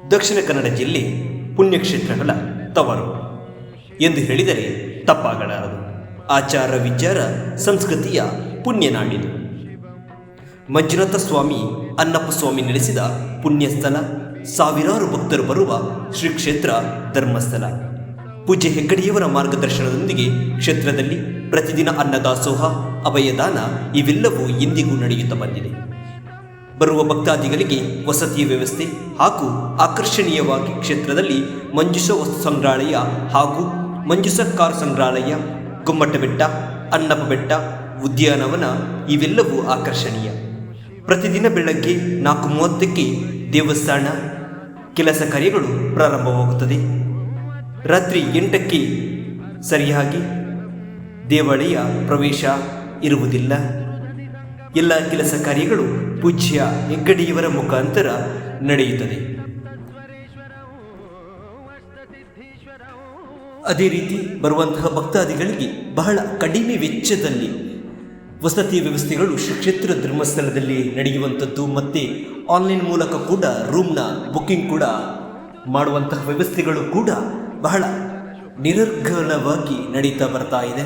ದಕ್ಷಿಣ ಕನ್ನಡ ಜಿಲ್ಲೆ ಪುಣ್ಯಕ್ಷೇತ್ರಗಳ ತವರು ಎಂದು ಹೇಳಿದರೆ ತಪ್ಪಾಗಲಾರದು. ಆಚಾರ ವಿಚಾರ ಸಂಸ್ಕೃತಿಯ ಪುಣ್ಯನಾಡಿದು. ಮಂಜುನಾಥ ಸ್ವಾಮಿ ಅಣ್ಣಪ್ಪ ಸ್ವಾಮಿ ನೆಲೆಸಿದ ಪುಣ್ಯಸ್ಥಳ, ಸಾವಿರಾರು ಭಕ್ತರು ಬರುವ ಶ್ರೀ ಕ್ಷೇತ್ರ ಧರ್ಮಸ್ಥಳ. ಪೂಜ್ಯ ಹೆಗ್ಗಡೆಯವರ ಮಾರ್ಗದರ್ಶನದೊಂದಿಗೆ ಕ್ಷೇತ್ರದಲ್ಲಿ ಪ್ರತಿದಿನ ಅನ್ನದಾಸೋಹ, ಅಭಯದಾನ ಇವೆಲ್ಲವೂ ಇಂದಿಗೂ ನಡೆಯುತ್ತಾ ಬಂದಿದೆ. ಬರುವ ಭಕ್ತಾದಿಗಳಿಗೆ ವಸತಿಯ ವ್ಯವಸ್ಥೆ ಹಾಗೂ ಆಕರ್ಷಣೀಯವಾಗಿ ಕ್ಷೇತ್ರದಲ್ಲಿ ಮಂಜುಷ ವಸ್ತು ಸಂಗ್ರಹಾಲಯ ಹಾಗೂ ಮಂಜುಷ ಕಾರು ಸಂಗ್ರಹಾಲಯ, ಗೊಮ್ಮಟ ಬೆಟ್ಟ, ಅಣ್ಣಪ್ಪ ಬೆಟ್ಟ, ಉದ್ಯಾನವನ ಇವೆಲ್ಲವೂ ಆಕರ್ಷಣೀಯ. ಪ್ರತಿದಿನ ಬೆಳಗ್ಗೆ 4:30ಕ್ಕೆ ದೇವಸ್ಥಾನ ಕೆಲಸ ಕಾರ್ಯಗಳು ಪ್ರಾರಂಭವಾಗುತ್ತದೆ. ರಾತ್ರಿ 8ಕ್ಕೆ ಸರಿಯಾಗಿ ದೇವಾಲಯ ಪ್ರವೇಶ ಇರುವುದಿಲ್ಲ. ಎಲ್ಲ ಕೆಲಸ ಕಾರ್ಯಗಳು ಪೂಜ್ಯ ಹೆಗ್ಗಡೆಯವರ ಮುಖಾಂತರ ನಡೆಯುತ್ತದೆ. ಅದೇ ರೀತಿ ಬರುವಂತಹ ಭಕ್ತಾದಿಗಳಿಗೆ ಬಹಳ ಕಡಿಮೆ ವೆಚ್ಚದಲ್ಲಿ ವಸತಿ ವ್ಯವಸ್ಥೆಗಳು ಶ್ರೀ ಕ್ಷೇತ್ರ ಧರ್ಮಸ್ಥಳದಲ್ಲಿ ನಡೆಯುವಂಥದ್ದು. ಮತ್ತು ಆನ್ಲೈನ್ ಮೂಲಕ ಕೂಡ ರೂಮ್ನ ಬುಕ್ಕಿಂಗ್ ಕೂಡ ಮಾಡುವಂತಹ ವ್ಯವಸ್ಥೆಗಳು ಕೂಡ ಬಹಳ ನಿರರ್ಗಳವಾಗಿ ನಡೀತಾ ಬರ್ತಾ ಇದೆ.